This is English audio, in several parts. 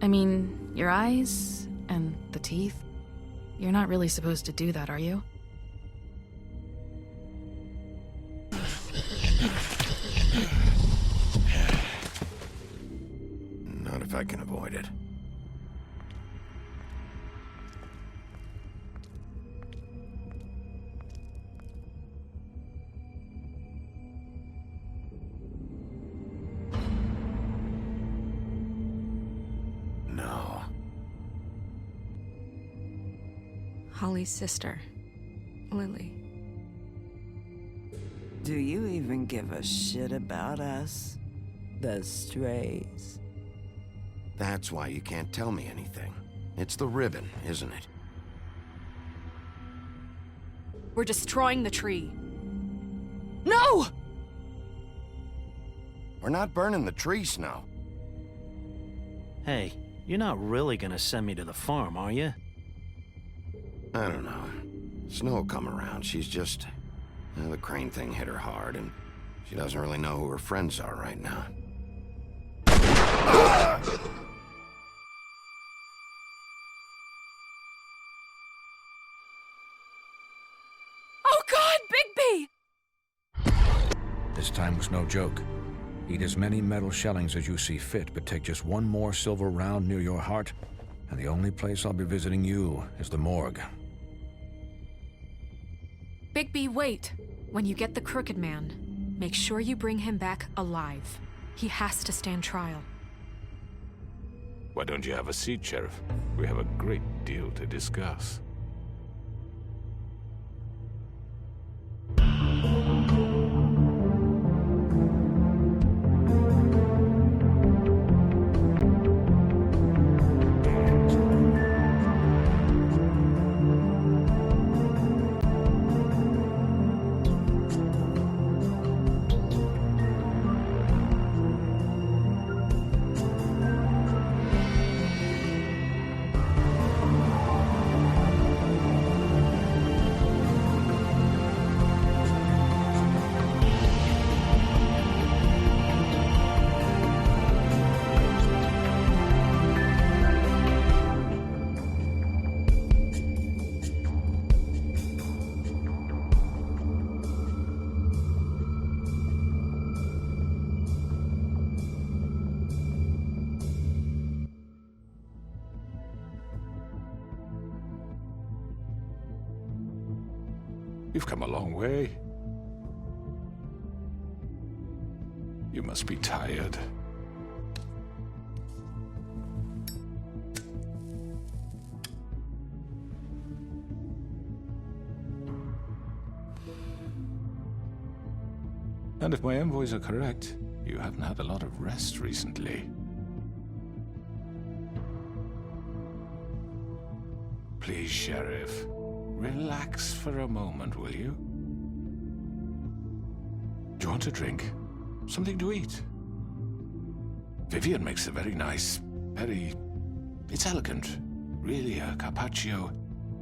I mean, your eyes and the teeth. You're not really supposed to do that, are you? Not if I can avoid it. No. Holly's sister, Lily. Do you even give a shit about us? The strays? That's why you can't tell me anything. It's the ribbon, isn't it? We're destroying the tree. No! We're not burning the tree, Snow. Hey, you're not really gonna send me to the farm, are you? I don't know. Snow will come around. She's just... the crane thing hit her hard, and she doesn't really know who her friends are right now. Oh God, Bigby! This time was no joke. Eat as many metal shellings as you see fit, but take just one more silver round near your heart, and the only place I'll be visiting you is the morgue. Bigby, wait. When you get the Crooked Man, make sure you bring him back alive. He has to stand trial. Why don't you have a seat, Sheriff? We have a great deal to discuss. You've come a long way. You must be tired. And if my envoys are correct, you haven't had a lot of rest recently. Please, Sheriff. Relax for a moment, will you? Do you want a drink? Something to eat? Vivian makes a very nice, it's elegant. Really, a carpaccio.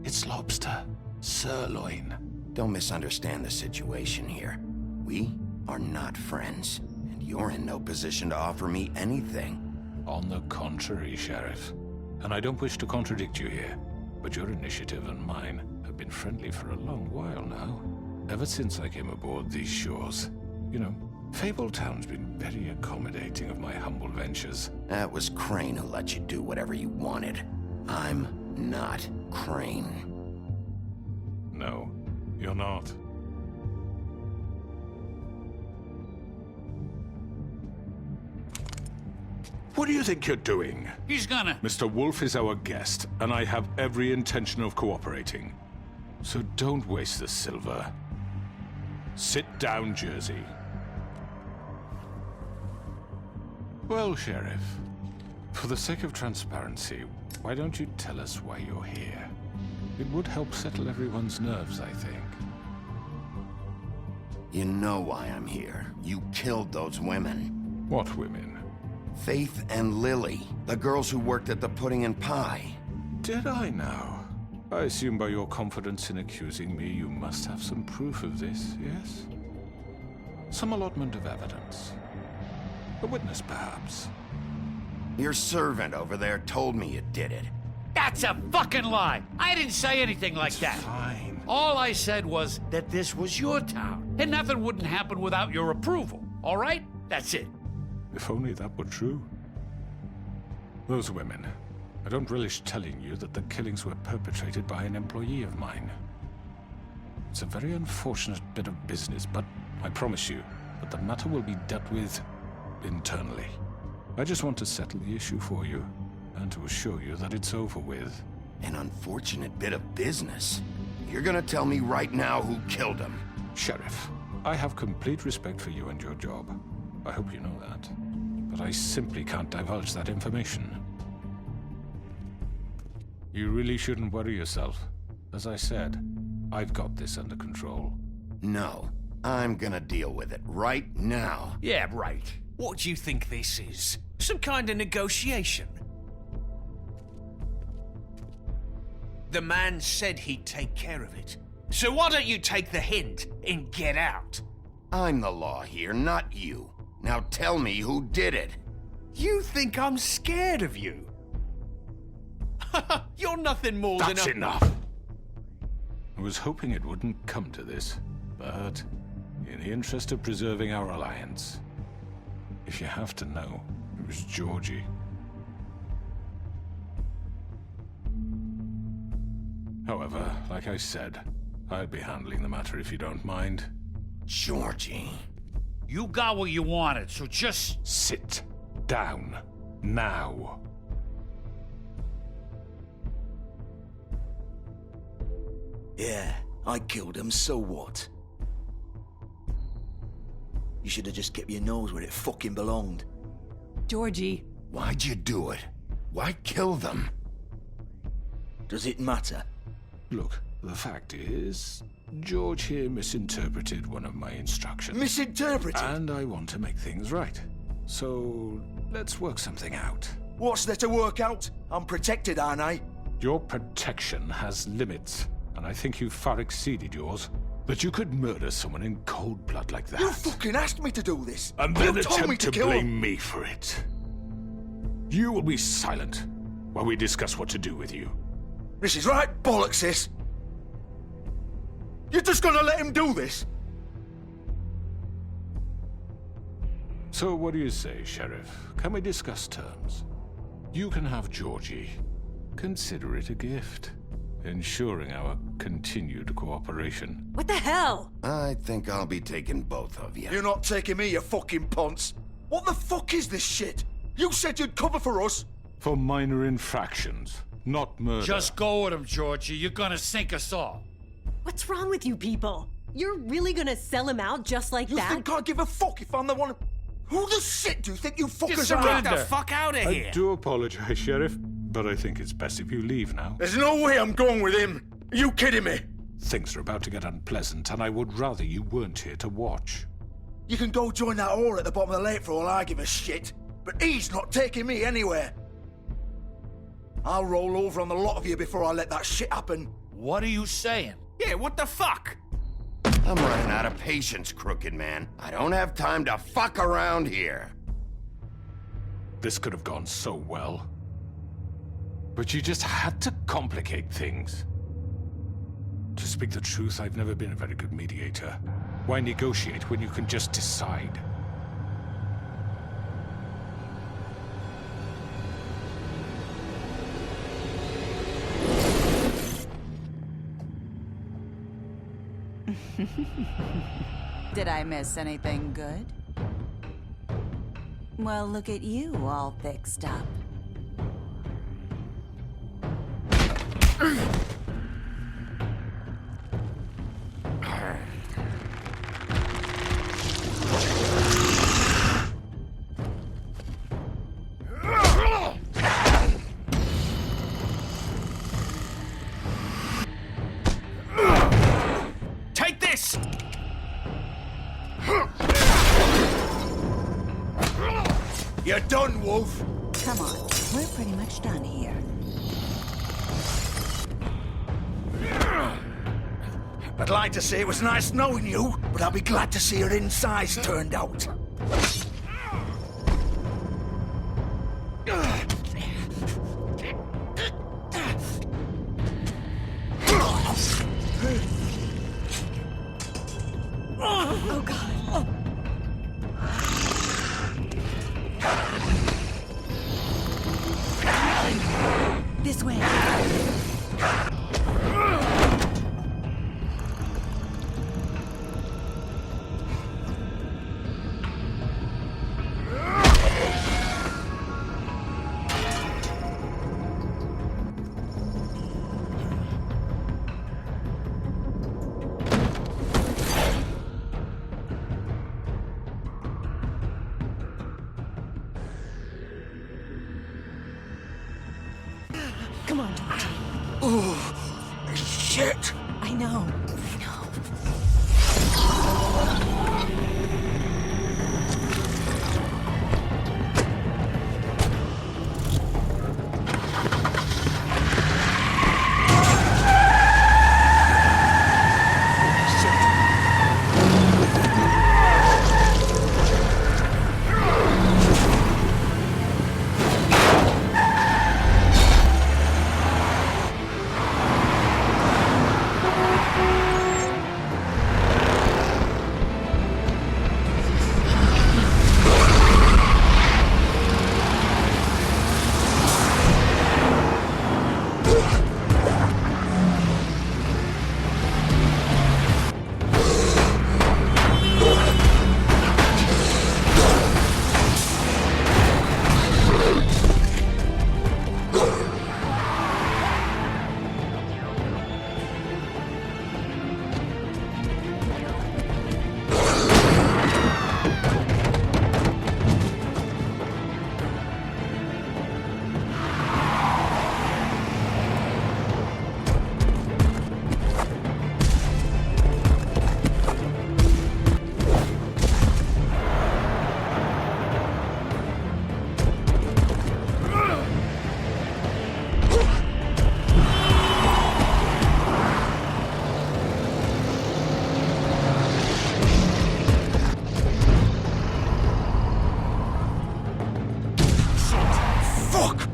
It's lobster, sirloin. Don't misunderstand the situation here. We are not friends, and you're in no position to offer me anything. On the contrary, Sheriff. And I don't wish to contradict you here, but your initiative and mine have been friendly for a long while now. Ever since I came aboard these shores. You know, Fabletown's been very accommodating of my humble ventures. That was Crane who let you do whatever you wanted. I'm not Crane. No, you're not. What do you think you're doing? He's gonna... Mr. Wolf is our guest, and I have every intention of cooperating. So don't waste the silver. Sit down, Jersey. Well, Sheriff, for the sake of transparency, why don't you tell us why you're here? It would help settle everyone's nerves, I think. You know why I'm here. You killed those women. What women? Faith and Lily, the girls who worked at the Pudding and Pie. Did I now? I assume by your confidence in accusing me, you must have some proof of this, yes? Some allotment of evidence. A witness, perhaps. Your servant over there told me you did it. That's a fucking lie. I didn't say anything like that. Fine. All I said was that this was your town, and nothing wouldn't happen without your approval. All right? That's it. If only that were true. Those women. I don't relish telling you that the killings were perpetrated by an employee of mine. It's a very unfortunate bit of business, but I promise you that the matter will be dealt with internally. I just want to settle the issue for you, and to assure you that it's over with. An unfortunate bit of business. You're gonna tell me right now who killed him. Sheriff, I have complete respect for you and your job. I hope you know that. But I simply can't divulge that information. You really shouldn't worry yourself. As I said, I've got this under control. No, I'm gonna deal with it right now. Yeah, right. What do you think this is? Some kind of negotiation? The man said he'd take care of it. So why don't you take the hint and get out? I'm the law here, not you. Now tell me who did it. You think I'm scared of you? You're nothing more than a... That's enough! I was hoping it wouldn't come to this, but in the interest of preserving our alliance, if you have to know, it was Georgie. However, like I said, I'll be handling the matter if you don't mind. Georgie. You got what you wanted, so just... Sit down. Now. Yeah, I killed him, so what? You should have just kept your nose where it fucking belonged. Georgie. Why'd you do it? Why kill them? Does it matter? Look, the fact is, George here misinterpreted one of my instructions. Misinterpreted? And I want to make things right. So, let's work something out. What's there to work out? I'm protected, aren't I? Your protection has limits, and I think you've far exceeded yours. That you could murder someone in cold blood like that. You fucking asked me to do this! And then you told me attempt to kill blame him. me for it. You will be silent while we discuss what to do with you. This is right bollocks, this! You're just gonna let him do this? So what do you say, Sheriff? Can we discuss terms? You can have Georgie. Consider it a gift, ensuring our continued cooperation. What the hell? I think I'll be taking both of you. You're not taking me, you fucking ponce! What the fuck is this shit? You said you'd cover for us! For minor infractions, not murder. Just go with him, Georgie. You're gonna sink us all. What's wrong with you people? You're really gonna sell him out just like You that? think I give a fuck if I'm the one... Who the shit do you think you fuckers are? surrender. Get the fuck out of I here! do apologize, Sheriff, but I think it's best if you leave now. There's no way I'm going with him! Are you kidding me? Things are about to get unpleasant, and I would rather you weren't here to watch. You can go join that whore at the bottom of the lake for all I give a shit. But he's not taking me anywhere. I'll roll over on the lot of you before I let that shit happen. What are you saying? Yeah, what the fuck? I'm running out of patience, crooked man. I don't have time to fuck around here. This could have gone so well. But you just had to complicate things. To speak the truth, I've never been a very good mediator. Why negotiate when you can just decide? Did I miss anything good? Well, look at you, all fixed up. Take this! You're done, Wolf. Come on, we're pretty much done here. I'd like to say it was nice knowing you, but I'll be glad to see your insides turned out. Oh, God. This way. Come on, Georgie. Oh, shit! I know.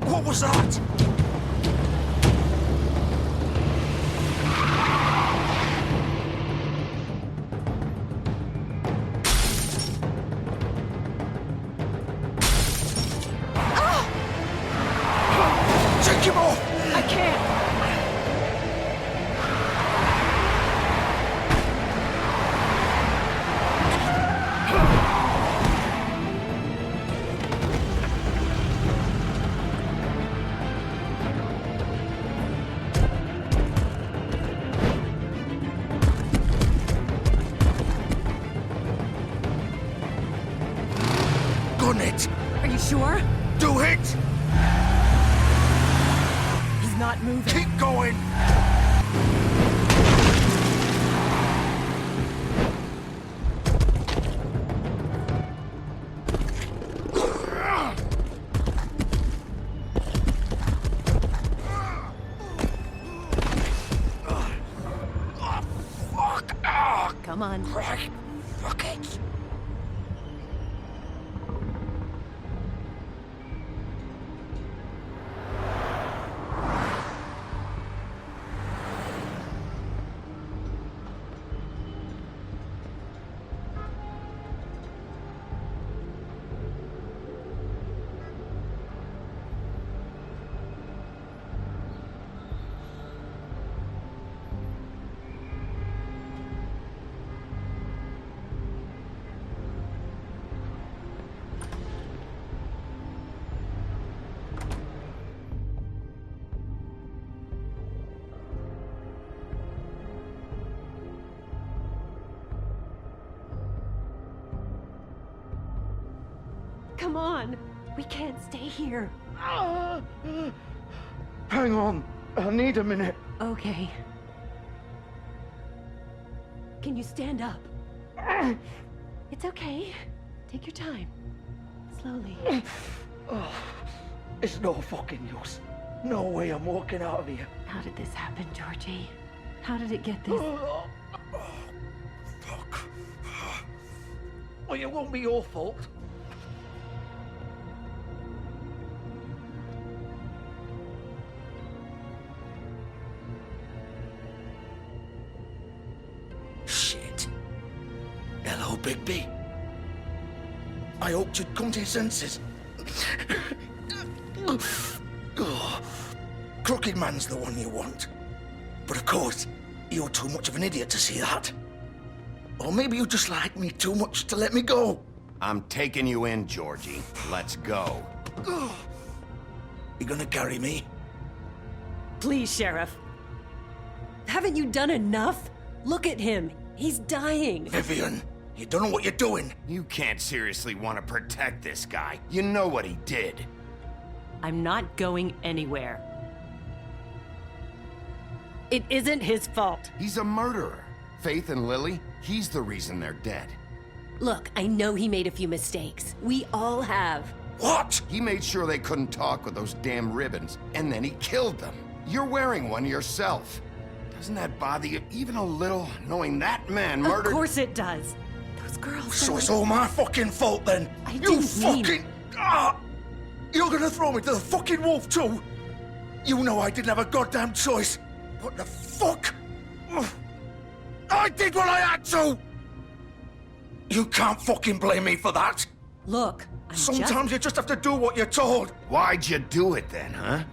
What was that? Take him off! I can't. Gun it! Are you sure? Do it! He's not moving. Keep going! Come on. Right. Fuck it! Come on. We can't stay here. Hang on. I need a minute. Okay. Can you stand up? It's okay. Take your time. Slowly. It's no fucking use. No way I'm walking out of here. How did this happen, Georgie? How did it get this? Fuck. Well, it won't be your fault. Shit. Hello, Bigby. I hoped you'd come to your senses. Oh, Crooked Man's the one you want. But of course, you're too much of an idiot to see that. Or maybe you just like me too much to let me go. I'm taking you in, Georgie. Let's go. You gonna carry me? Please, Sheriff. Haven't you done enough? Look at him. He's dying. Vivian, you don't know what you're doing. You can't seriously want to protect this guy. You know what he did. I'm not going anywhere. It isn't his fault. He's a murderer. Faith and Lily, he's the reason they're dead. Look, I know he made a few mistakes. We all have. What? He made sure they couldn't talk with those damn ribbons, and then he killed them. You're wearing one yourself. Doesn't that bother you even a little, knowing that man murdered— Of course it does. Those girls— So it's all my fucking fault then? I You didn't mean— fucking... You're gonna throw me to the fucking wolf too? You know I didn't have a goddamn choice. What the fuck? I did what I had to! You can't fucking blame me for that. Look, Sometimes you just have to do what you're told. Why'd you do it then, huh?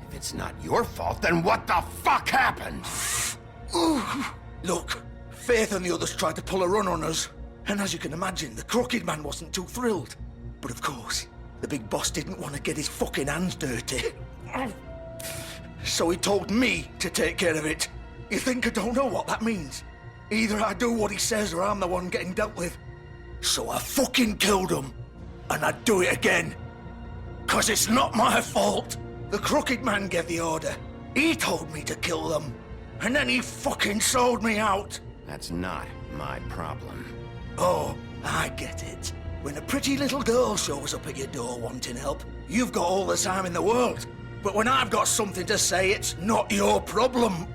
If it's not your fault, then what the fuck happened? Look, Faith and the others tried to pull a run on us. And as you can imagine, the Crooked Man wasn't too thrilled. But of course, the big boss didn't want to get his fucking hands dirty. So he told me to take care of it. You think I don't know what that means? Either I do what he says or I'm the one getting dealt with. So I fucking killed him. And I'd do it again. 'Cause it's not my fault. The Crooked Man gave the order. He told me to kill them. And then he fucking sold me out. That's not my problem. Oh, I get it. When a pretty little girl shows up at your door wanting help, you've got all the time in the world. But when I've got something to say, it's not your problem.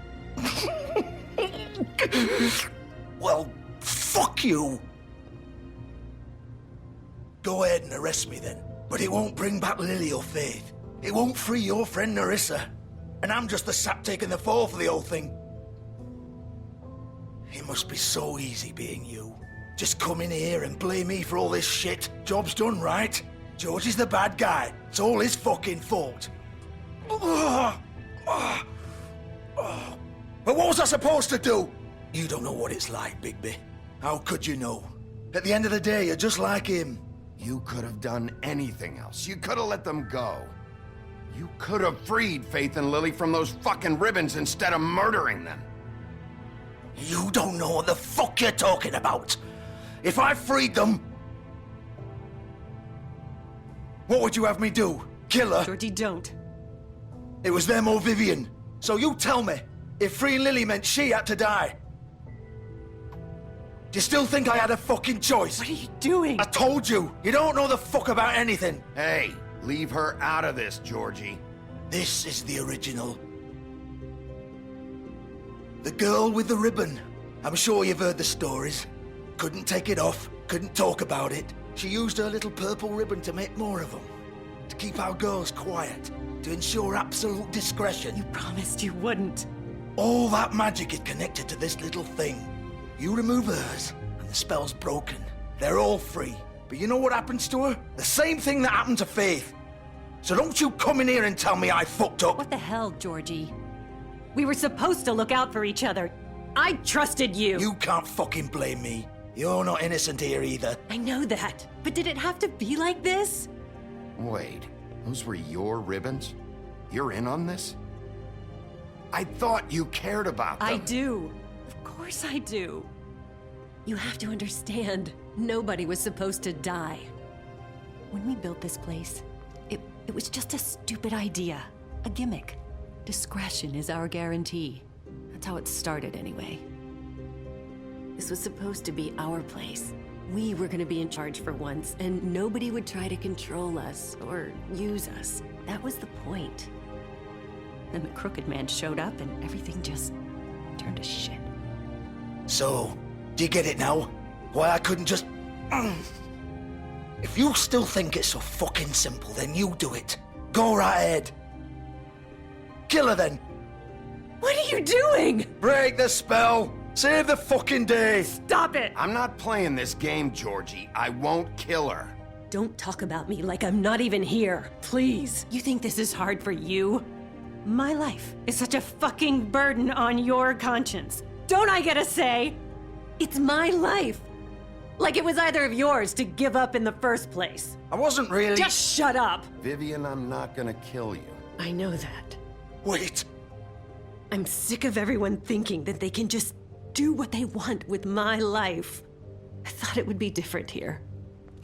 Well, fuck you. Go ahead and arrest me then. But it won't bring back Lily or Faith. It won't free your friend Nerissa. And I'm just the sap taking the fall for the whole thing. It must be so easy being you. Just come in here and blame me for all this shit. Job's done, right? George is the bad guy. It's all his fucking fault. But what was I supposed to do? You don't know what it's like, Bigby. How could you know? At the end of the day, you're just like him. You could have done anything else. You could have let them go. You could have freed Faith and Lily from those fucking ribbons instead of murdering them. You don't know what the fuck you're talking about. If I freed them... What would you have me do? Kill her? Georgie, don't. It was them or Vivian. So you tell me, if freeing Lily meant she had to die, do you still think I had a fucking choice? What are you doing? I told you, you don't know the fuck about anything. Hey, leave her out of this, Georgie. This is the original. The girl with the ribbon. I'm sure you've heard the stories. Couldn't take it off, couldn't talk about it. She used her little purple ribbon to make more of them. To keep our girls quiet. To ensure absolute discretion. You promised you wouldn't. All that magic is connected to this little thing. You remove hers, and the spell's broken. They're all free. But you know what happens to her? The same thing that happened to Faith. So don't you come in here and tell me I fucked up. What the hell, Georgie? We were supposed to look out for each other. I trusted you. You can't fucking blame me. You're not innocent here either. I know that. But did it have to be like this? Wait, those were your ribbons? You're in on this? I thought you cared about them. I do. Of course I do. You have to understand, nobody was supposed to die. When we built this place, it was just a stupid idea. A gimmick. Discretion is our guarantee. That's how it started anyway. This was supposed to be our place. We were gonna be in charge for once, and nobody would try to control us or use us. That was the point. Then the Crooked Man showed up and everything just turned to shit. So, do you get it now? Why I couldn't just... If you still think it's so fucking simple, then you do it. Go right ahead. Kill her then. What are you doing? Break the spell. Save the fucking day! Stop it! I'm not playing this game, Georgie. I won't kill her. Don't talk about me like I'm not even here. Please. You think this is hard for you? My life is such a fucking burden on your conscience. Don't I get a say? It's my life. Like it was either of yours to give up in the first place. I wasn't really... Just shut up. Vivian, I'm not gonna kill you. I know that. Wait. I'm sick of everyone thinking that they can just do what they want with my life. I thought it would be different here.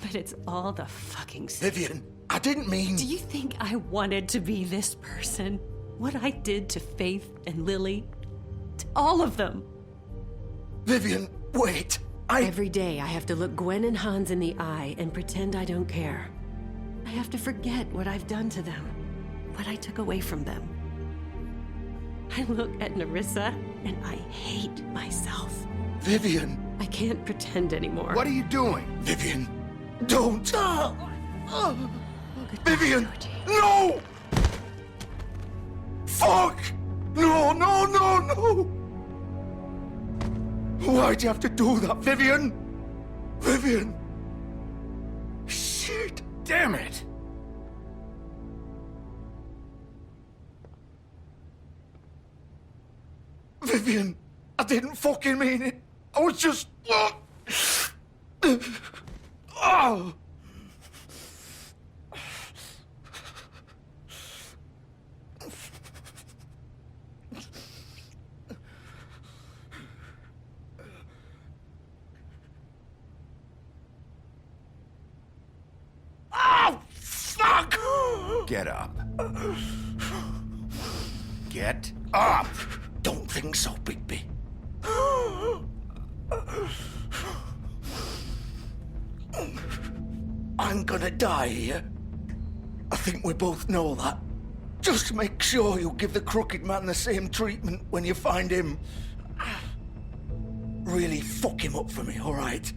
But it's all the fucking same. Vivian, I didn't mean... Do you think I wanted to be this person? What I did to Faith and Lily? To all of them? Vivian, wait. Every day I have to look Gwen and Hans in the eye and pretend I don't care. I have to forget what I've done to them. What I took away from them. I look at Nerissa and I hate myself. Vivian. I can't pretend anymore. What are you doing? Vivian, don't. Vivian, Georgie. no! Fuck! No, no, no, no! Why'd you have to do that, Vivian? Vivian! Shit! Damn it! Vivian, I didn't fucking mean it. I was just... Oh! Oh, fuck! Get up. Get up! Don't think so, Bigby. I'm gonna die here. I think we both know that. Just make sure you give the crooked man the same treatment when you find him. Really fuck him up for me, all right?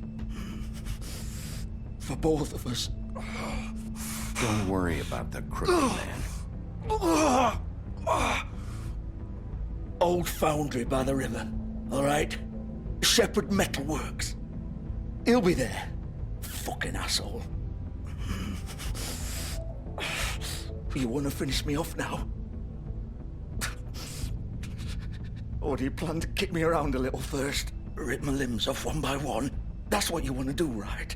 For both of us. Don't worry about the crooked man. Old foundry by the river, all right? Shepherd Metalworks. He'll be there. Fucking asshole. You want to finish me off now? Or do you plan to kick me around a little first? Rip my limbs off one by one? That's what you want to do, right?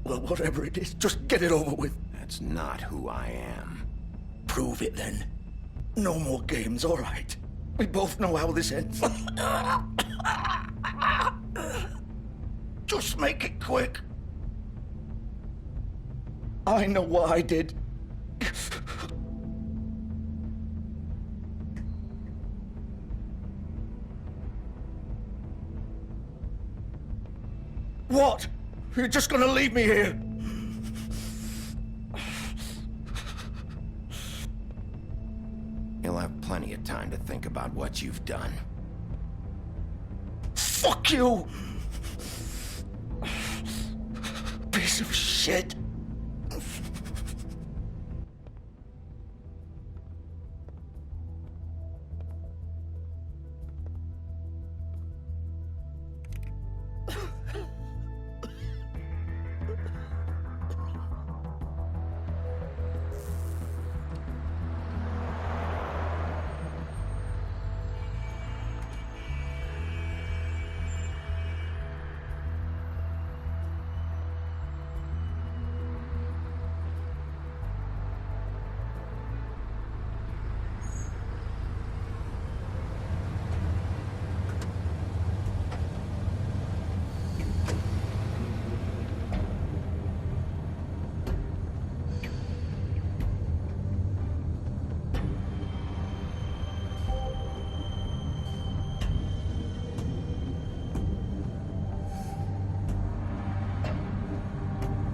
Well, whatever it is, just get it over with. That's not who I am. Prove it then. No more games, all right? We both know how this ends. Just make it quick. I know what I did. What? You're just gonna leave me here? You'll have plenty of time to think about what you've done. Fuck you! Piece of shit.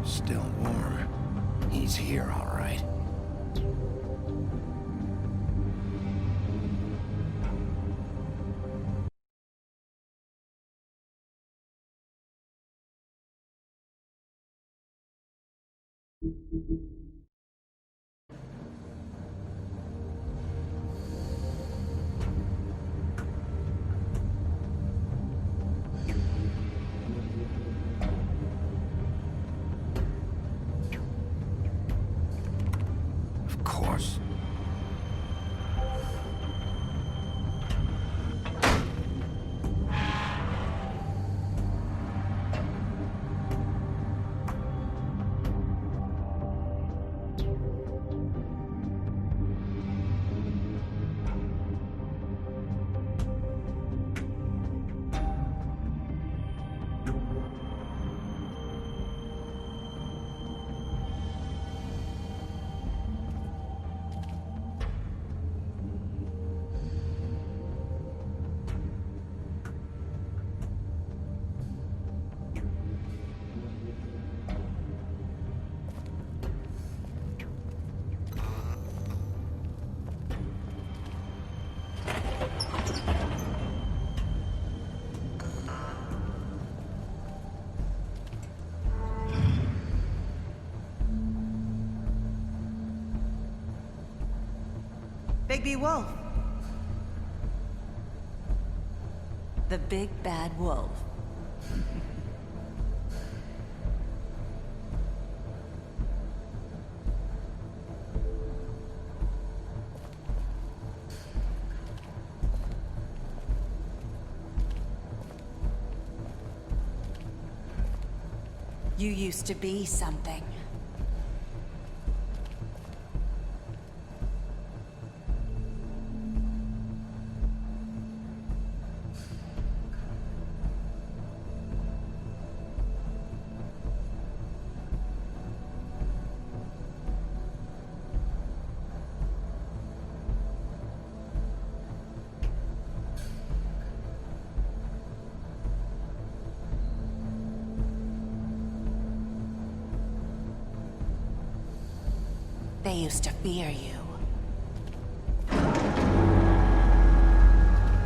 Still warm. He's here, all right. Bigby Wolf. The big bad wolf. You used to be something. They used to fear you.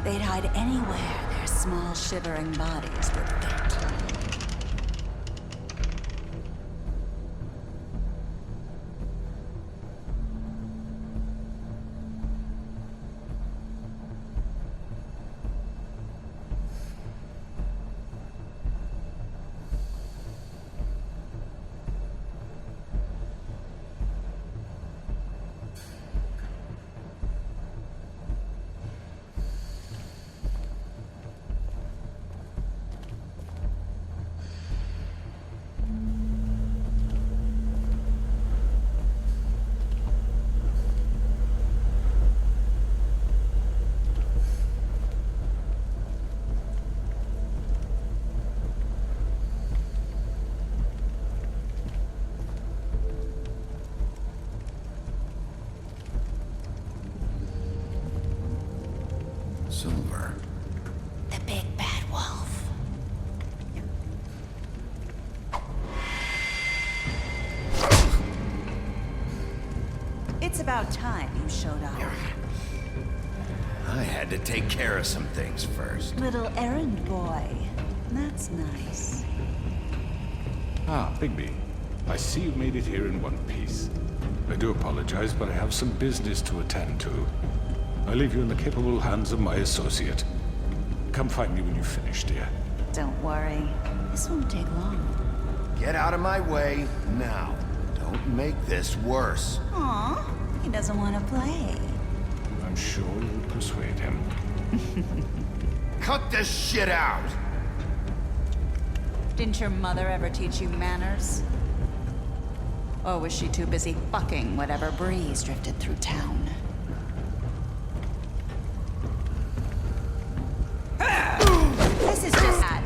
They'd hide anywhere their small, shivering bodies would fit. Silver. The big bad wolf. It's about time you showed up. I had to take care of some things first. Little errand boy. That's nice. Ah, Bigby. I see you've made it here in one piece. I do apologize, but I have some business to attend to. I leave you in the capable hands of my associate. Come find me when you've finished, dear. Don't worry. This won't take long. Get out of my way now. Don't make this worse. Aw, he doesn't want to play. I'm sure you'll persuade him. Cut this shit out! Didn't your mother ever teach you manners? Or was she too busy fucking whatever breeze drifted through town? This is just bad.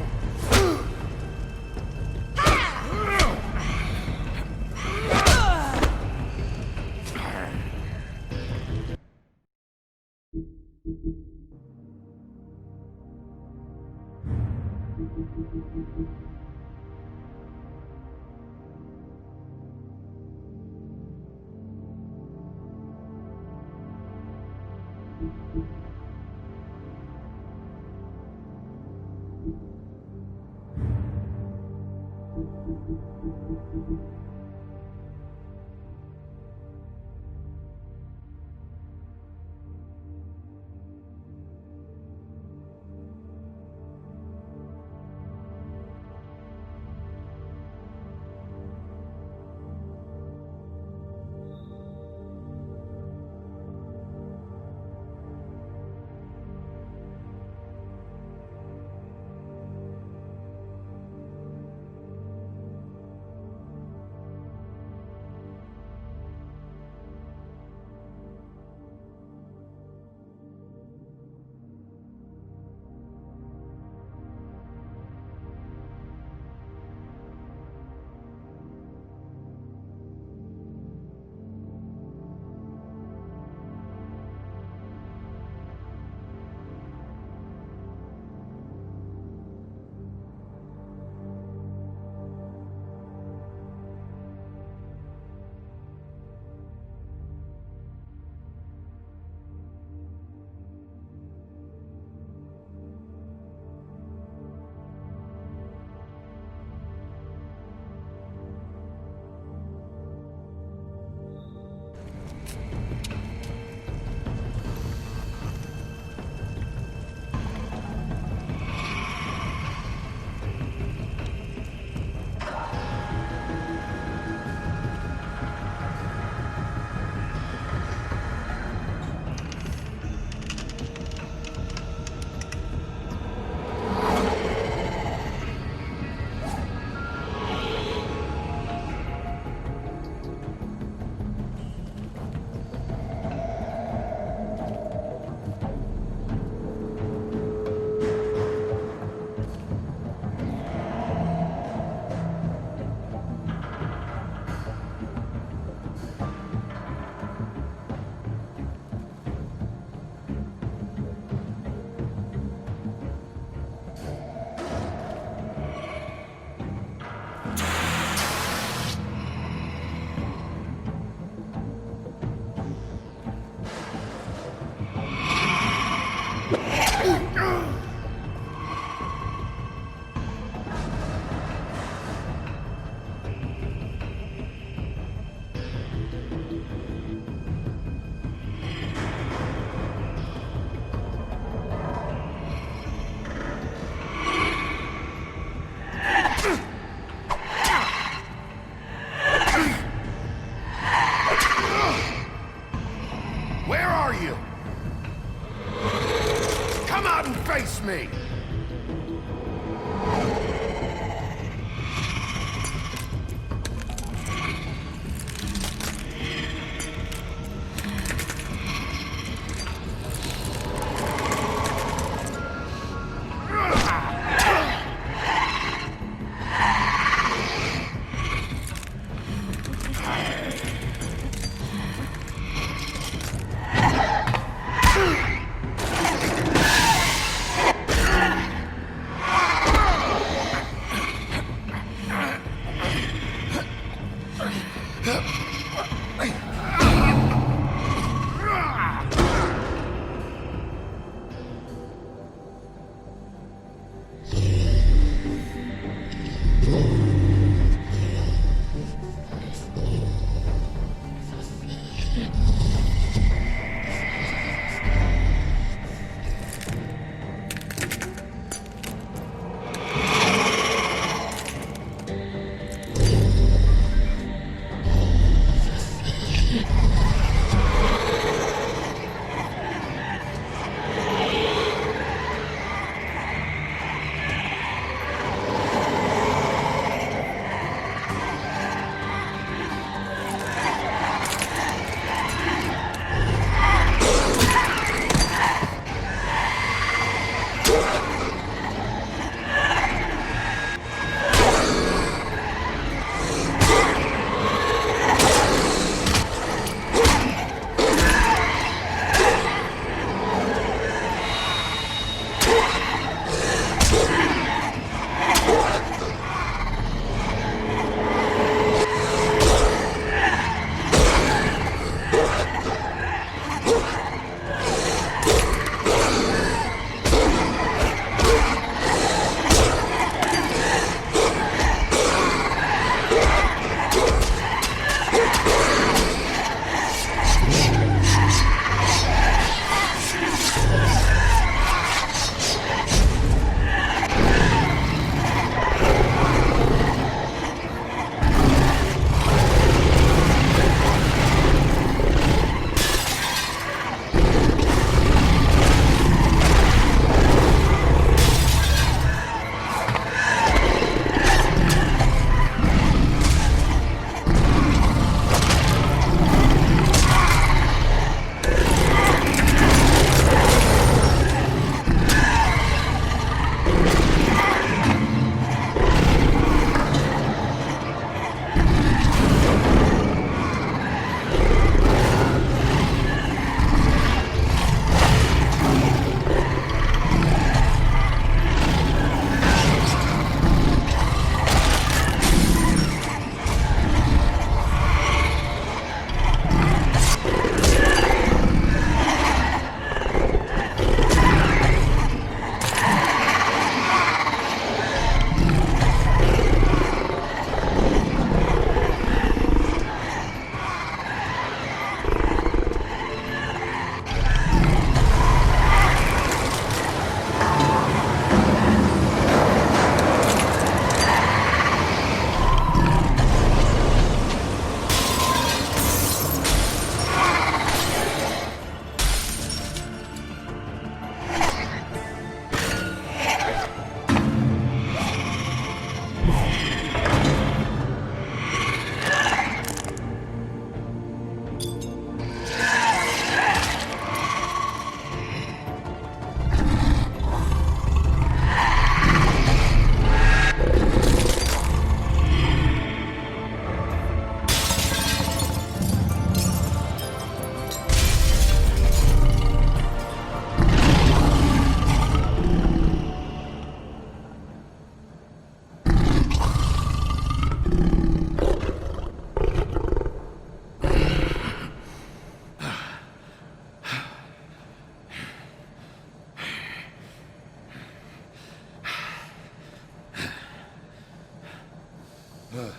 Hello,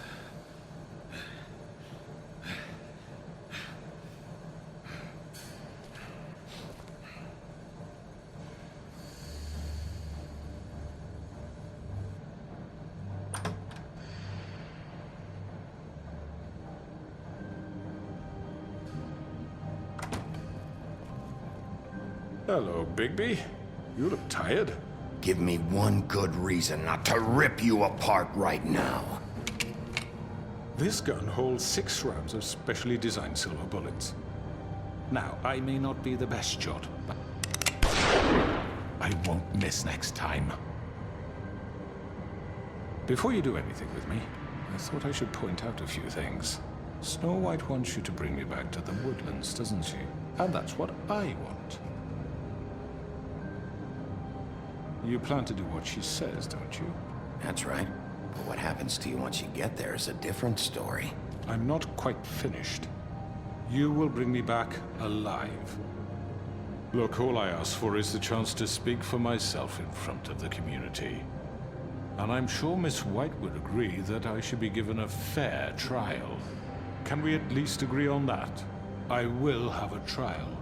Bigby. You look tired. Give me one good reason not to rip you apart right now. This gun holds 6 rounds of specially designed silver bullets. Now, I may not be the best shot, but I won't miss next time. Before you do anything with me, I thought I should point out a few things. Snow White wants you to bring me back to the woodlands, doesn't she? And that's what I want. You plan to do what she says, don't you? That's right. But what happens to you once you get there is a different story. I'm not quite finished. You will bring me back alive. Look, all I ask for is the chance to speak for myself in front of the community. And I'm sure Miss White would agree that I should be given a fair trial. Can we at least agree on that? I will have a trial.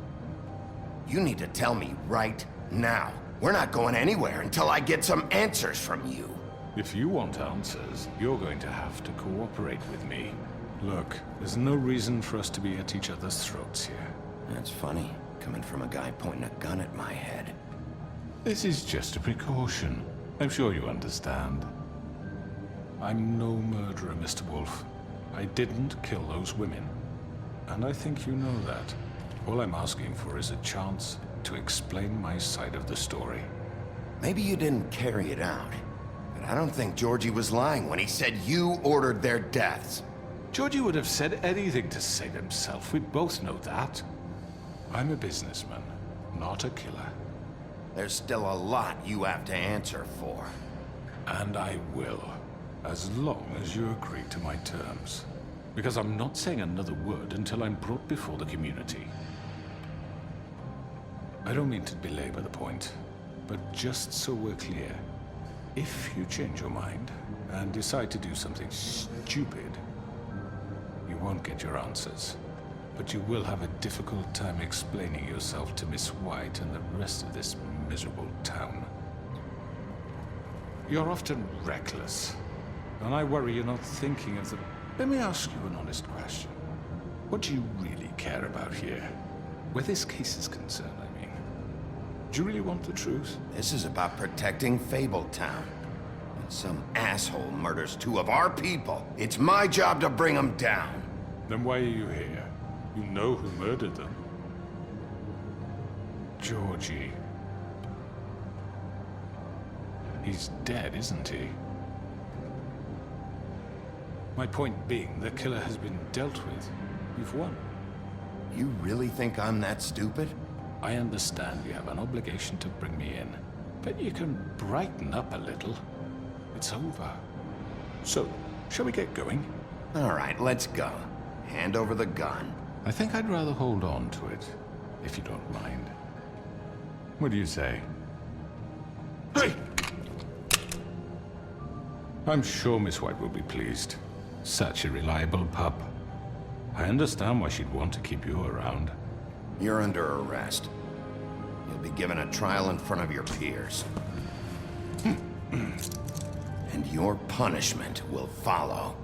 You need to tell me right now. We're not going anywhere until I get some answers from you. If you want answers, you're going to have to cooperate with me. Look, there's no reason for us to be at each other's throats here. That's funny, coming from a guy pointing a gun at my head. This is just a precaution. I'm sure you understand. I'm no murderer, Mr. Wolf. I didn't kill those women. And I think you know that. All I'm asking for is a chance to explain my side of the story. Maybe you didn't carry it out, but I don't think Georgie was lying when he said you ordered their deaths. Georgie would have said anything to save himself. We both know that. I'm a businessman, not a killer. There's still a lot you have to answer for. And I will, as long as you agree to my terms. Because I'm not saying another word until I'm brought before the community. I don't mean to belabor the point, but just so we're clear, if you change your mind and decide to do something stupid, you won't get your answers. But you will have a difficult time explaining yourself to Miss White and the rest of this miserable town. You're often reckless, and I worry you're not thinking of the... Let me ask you an honest question. What do you really care about here? Where this case is concerned, I mean. Do you really want the truth? This is about protecting Fabletown. When some asshole murders 2 of our people, it's my job to bring them down. Then why are you here? You know who murdered them. Georgie. He's dead, isn't he? My point being, the killer has been dealt with. You've won. You really think I'm that stupid? I understand you have an obligation to bring me in, but you can brighten up a little. It's over. So, shall we get going? All right, let's go. Hand over the gun. I think I'd rather hold on to it, if you don't mind. What do you say? Hey! I'm sure Miss White will be pleased. Such a reliable pup. I understand why she'd want to keep you around. You're under arrest. You'll be given a trial in front of your peers. And your punishment will follow.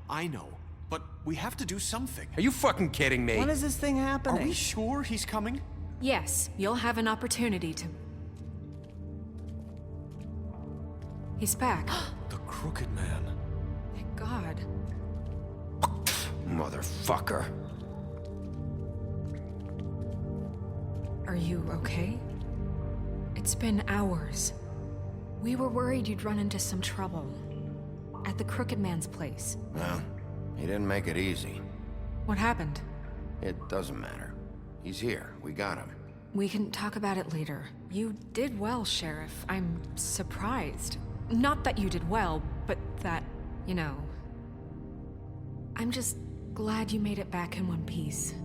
I know. But we have to do something. Are you fucking kidding me? When is this thing happening? Are we sure he's coming? Yes, you'll have an opportunity to... He's back. The Crooked Man. Thank God. Motherfucker. Are you okay? It's been hours. We were worried you'd run into some trouble. At the Crooked Man's place. Well, he didn't make it easy. What happened? It doesn't matter. He's here. We got him. We can talk about it later. You did well, Sheriff. I'm surprised. Not that you did well, but that, you know... I'm just glad you made it back in one piece.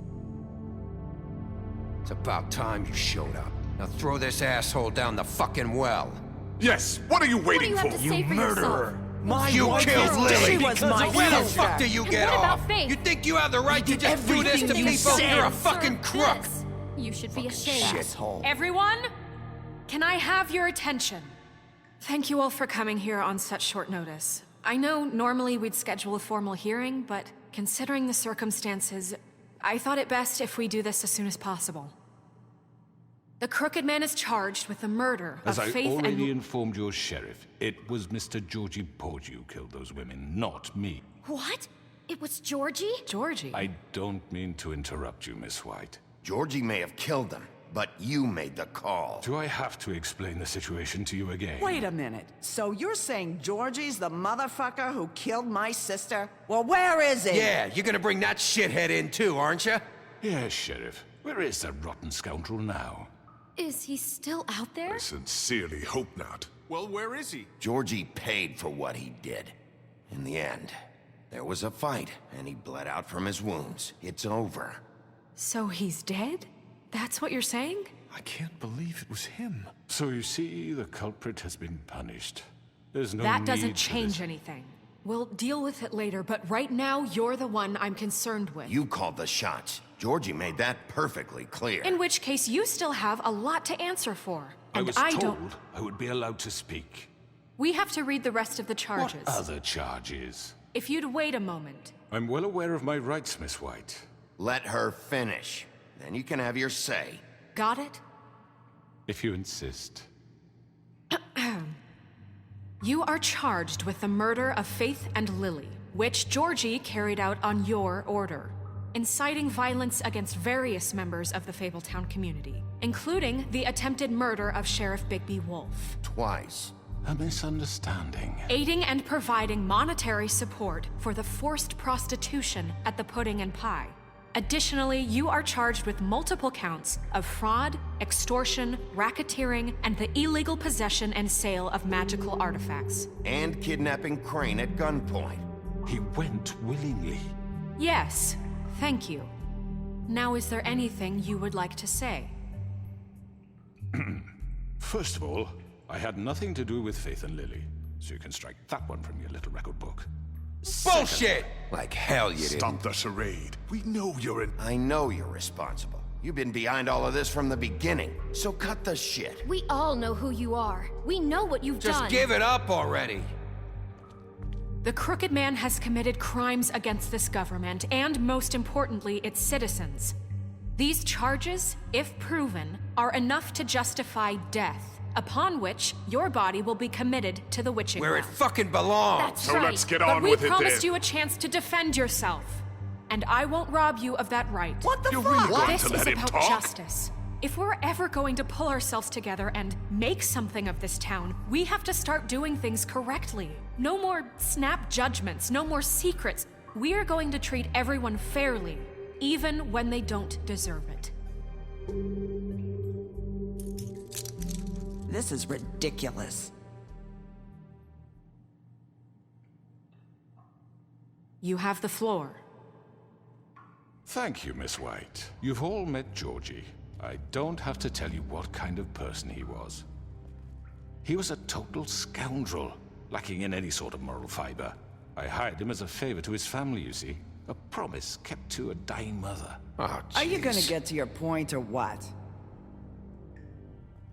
It's about time you showed up. Now throw this asshole down the fucking well. Yes, what are you waiting What do you have to say for murderer! yourself? You killed Lily! She was my Where the sister. fuck do you And get what about off? Faith? You think you have the right to did just do this to everything you people? said. You're a fucking Sir, crook! this. You should be ashamed. Shithole. Everyone, can I have your attention? Thank you all for coming here on such short notice. I know normally we'd schedule a formal hearing, but considering the circumstances, I thought it best if we do this as soon as possible. The Crooked Man is charged with the murder As of I Faith already and... informed your sheriff, it was Mr. Georgie Porgy who killed those women, not me. What? It was Georgie? Georgie? I don't mean to interrupt you, Miss White. Georgie may have killed them, but you made the call. Do I have to explain the situation to you again? Wait a minute. So you're saying Georgie's the motherfucker who killed my sister? Well, where is he? Yeah, you're gonna bring that shithead in too, aren't you? Yes, Sheriff. Where is that rotten scoundrel now? Is he still out there? I sincerely hope not. Well, where is he? Georgie paid for what he did. In the end, there was a fight, and he bled out from his wounds. It's over. So he's dead? That's what you're saying? I can't believe it was him. So you see, the culprit has been punished. There's no That need doesn't for change this. anything. We'll deal with it later, but right now, you're the one I'm concerned with. You called the shots. Georgie made that perfectly clear. In which case, you still have a lot to answer for. I And was I told don't... I would be allowed to speak. We have to read the rest of the charges. What other charges? If you'd wait a moment. I'm well aware of my rights, Miss White. Let her finish. Then you can have your say. Got it? If you insist. You are charged with the murder of Faith and Lily, which Georgie carried out on your order, inciting violence against various members of the Fabletown community, including the attempted murder of Sheriff Bigby Wolf. Twice. A misunderstanding. Aiding and providing monetary support for the forced prostitution at the Pudding and Pie. Additionally, you are charged with multiple counts of fraud, extortion, racketeering, and the illegal possession and sale of magical artifacts. And kidnapping Crane at gunpoint. He went willingly. Yes, thank you. Now, is there anything you would like to say? First of all, I had nothing to do with Faith and Lily, so you can strike that one from your little record book. Bullshit! Like hell you didn't. Stop the charade. We know you're an... I know you're responsible. You've been behind all of this from the beginning, so cut the shit. We all know who you are. We know what you've Just done. give it up already. The Crooked Man has committed crimes against this government, and most importantly, its citizens. These charges, if proven, are enough to justify death, upon which your body will be committed to the witching Where it well. fucking belongs. That's So right. let's get but on we with it promised then. you a chance to defend yourself, and I won't rob you of that right. What the You're fuck? really going This to is let him about talk? justice. If we're ever going to pull ourselves together and make something of this town, we have to start doing things correctly. No more snap judgments, no more secrets. We are going to treat everyone fairly, even when they don't deserve it. This is ridiculous. You have the floor. Thank you, Miss White. You've all met Georgie. I don't have to tell you what kind of person he was. He was a total scoundrel, lacking in any sort of moral fiber. I hired him as a favor to his family, you see. A promise kept to a dying mother. Oh, Are you gonna jeez. get to your point or what?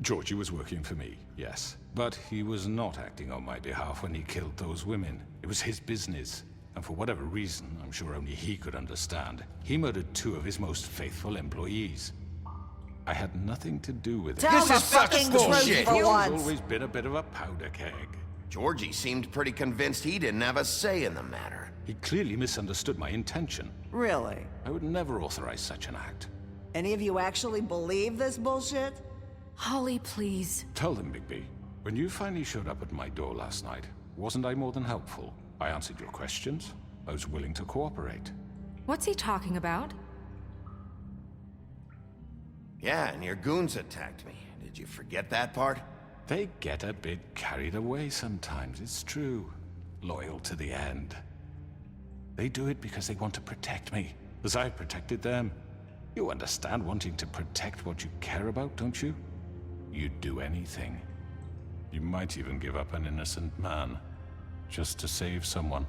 Georgie was working for me, yes. But he was not acting on my behalf when he killed those women. It was his business. And for whatever reason, I'm sure only he could understand, he murdered 2 of his most faithful employees. I had nothing to do with it. Tell the fucking truth He's for once. always been a bit of a powder keg. Georgie seemed pretty convinced he didn't have a say in the matter. He clearly misunderstood my intention. Really? I would never authorize such an act. Any of you actually believe this bullshit? Holly, please. Tell them, Bigby, when you finally showed up at my door last night, wasn't I more than helpful? I answered your questions. I was willing to cooperate. What's he talking about? Yeah, and your goons attacked me. Did you forget that part? They get a bit carried away sometimes, it's true. Loyal to the end. They do it because they want to protect me, as I've protected them. You understand wanting to protect what you care about, don't you? You'd do anything. You might even give up an innocent man, just to save someone.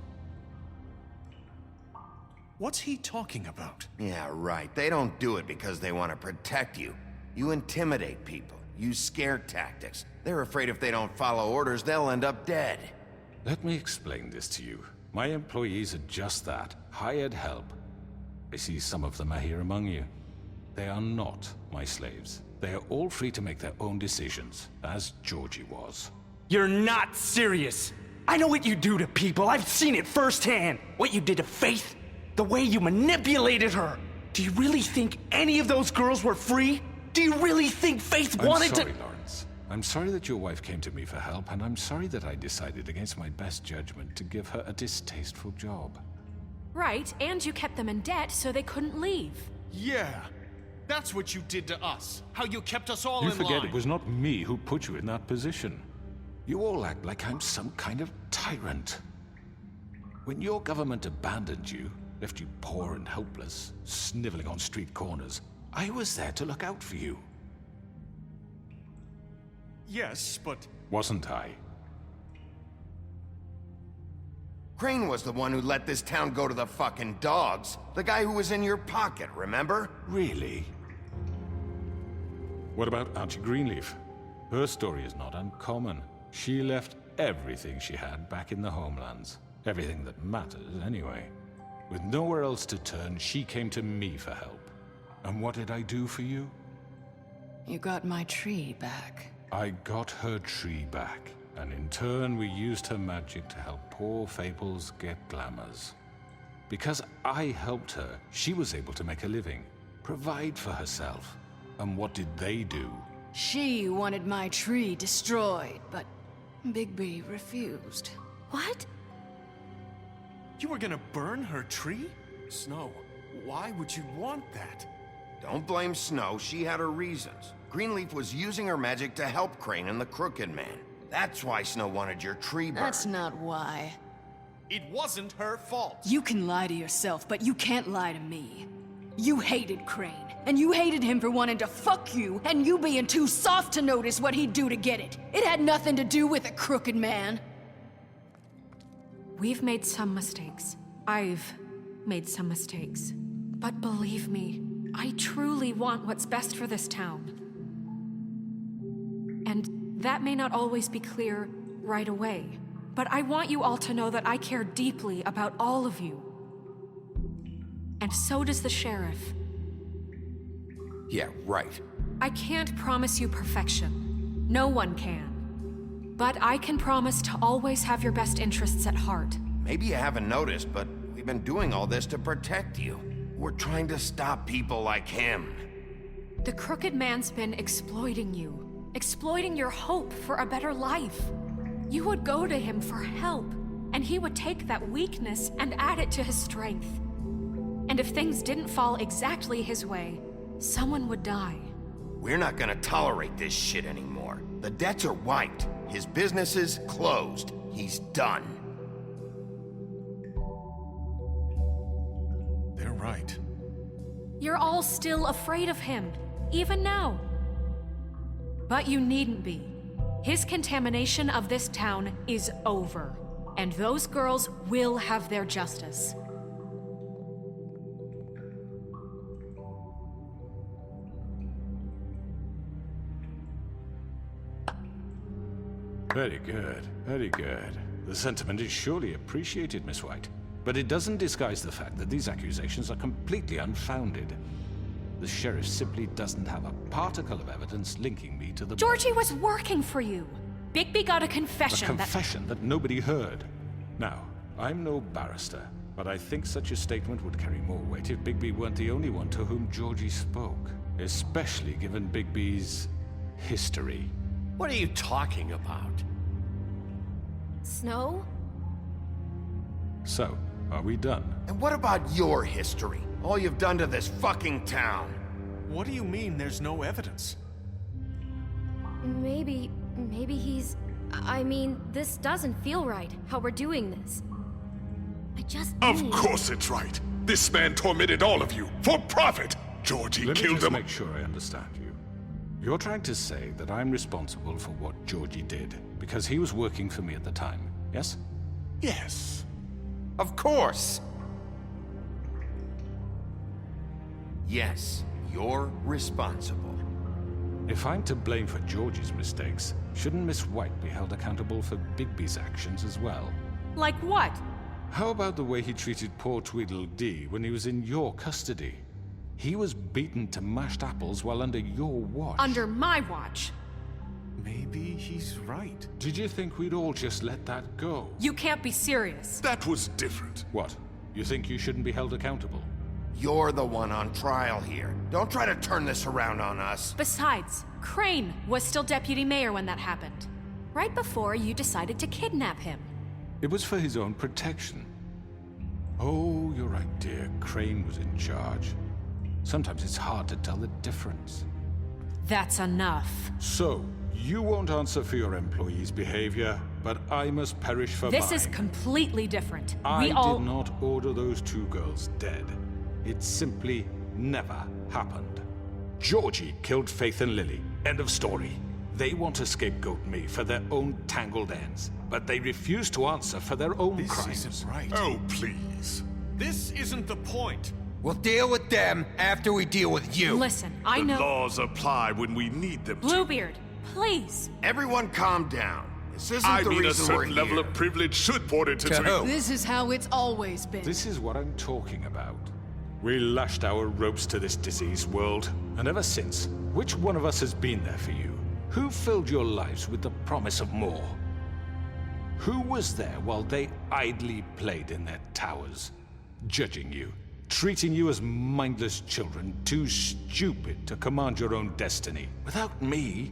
What's he talking about? Yeah, right. They don't do it because they want to protect you. You intimidate people, use scare tactics. They're afraid if they don't follow orders, they'll end up dead. Let me explain this to you. My employees are just that, hired help. I see some of them are here among you. They are not my slaves. They are all free to make their own decisions, as Georgie was. You're not serious! I know what you do to people, I've seen it firsthand! What you did to Faith, the way you manipulated her! Do you really think any of those girls were free? Do you really think Faith wanted to— I'm sorry, Lawrence. I'm sorry that your wife came to me for help, and I'm sorry that I decided against my best judgment to give her a distasteful job. Right, and you kept them in debt so they couldn't leave. Yeah, that's what you did to us. How you kept us all You in forget line. it was not me who put you in that position. You all act like I'm some kind of tyrant. When your government abandoned you, left you poor and helpless, sniveling on street corners, I was there to look out for you. Yes, but... Wasn't I? Crane was the one who let this town go to the fucking dogs. The guy who was in your pocket, remember? Really? What about Auntie Greenleaf? Her story is not uncommon. She left everything she had back in the homelands. Everything that matters, anyway. With nowhere else to turn, she came to me for help. And what did I do for you? You got my tree back. I got her tree back, and in turn we used her magic to help poor Fables get glamours. Because I helped her, she was able to make a living, provide for herself. And what did they do? She wanted my tree destroyed, but Bigby refused. What? You were gonna burn her tree? Snow, why would you want that? Don't blame Snow, she had her reasons. Greenleaf was using her magic to help Crane and the Crooked Man. That's why Snow wanted your tree burned. That's not why. It wasn't her fault. You can lie to yourself, but you can't lie to me. You hated Crane, and you hated him for wanting to fuck you, and you being too soft to notice what he'd do to get it. It had nothing to do with a Crooked Man. We've made some mistakes. I've made some mistakes. But believe me, I truly want what's best for this town. And that may not always be clear right away, but I want you all to know that I care deeply about all of you. And so does the sheriff. Yeah, right. I can't promise you perfection. No one can. But I can promise to always have your best interests at heart. Maybe you haven't noticed, but we've been doing all this to protect you. We're trying to stop people like him. The Crooked Man's been exploiting you. Exploiting your hope for a better life. You would go to him for help, and he would take that weakness and add it to his strength. And if things didn't fall exactly his way, someone would die. We're not gonna tolerate this shit anymore. The debts are wiped. His business is closed. He's done. They're right. You're all still afraid of him, even now. But you needn't be. His contamination of this town is over, and those girls will have their justice. Very good, very good. The sentiment is surely appreciated, Miss White. But it doesn't disguise the fact that these accusations are completely unfounded. The sheriff simply doesn't have a particle of evidence linking me to the— Georgie was working for you. Bigby got a confession. A confession that nobody heard. Now, I'm no barrister, but I think such a statement would carry more weight if Bigby weren't the only one to whom Georgie spoke. Especially given Bigby's history. What are you talking about? Snow? So, are we done? And what about your history? All you've done to this fucking town? What do you mean there's no evidence? Maybe he's... I mean, this doesn't feel right, how we're doing this. I just Of course it's right. This man tormented all of you, for profit! Georgie Let me killed just him. make sure I understand you. You're trying to say that I'm responsible for what Georgie did, because he was working for me at the time, yes? Yes. Of course! Yes, you're responsible. If I'm to blame for Georgie's mistakes, shouldn't Miss White be held accountable for Bigby's actions as well? Like what? How about the way he treated poor Tweedledee when he was in your custody? He was beaten to mashed apples while under your watch. Under my watch. Maybe he's right. Did you think we'd all just let that go? You can't be serious. That was different. What? You think you shouldn't be held accountable? You're the one on trial here. Don't try to turn this around on us. Besides, Crane was still deputy mayor when that happened. Right before you decided to kidnap him. It was for his own protection. Oh, you're right, dear. Crane was in charge. Sometimes it's hard to tell the difference. That's enough. So, you won't answer for your employees' behavior, but I must perish for This mine. is completely different. I did not order those two girls dead. It simply never happened. Georgie killed Faith and Lily. End of story. They want to scapegoat me for their own tangled ends, but they refuse to answer for their own crimes. This isn't right. Oh, please. This isn't the point. We'll deal with them after we deal with you. Listen, I know... The laws apply when we need them to. Bluebeard, please. Everyone calm down. This isn't I the mean, a reason we're certain level here. of privilege should pour into This is how it's always been. This is what I'm talking about. We lashed our ropes to this diseased world, and ever since, which one of us has been there for you? Who filled your lives with the promise of more? Who was there while they idly played in their towers, judging you, treating you as mindless children, too stupid to command your own destiny? Without me,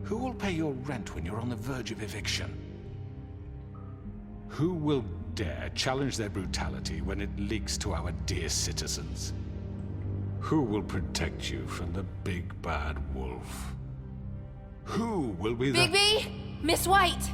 who will pay your rent when you're on the verge of eviction? Who will dare challenge their brutality when it leaks to our dear citizens? Who will protect you from the big bad wolf? Who will be the... Bigby! Miss White!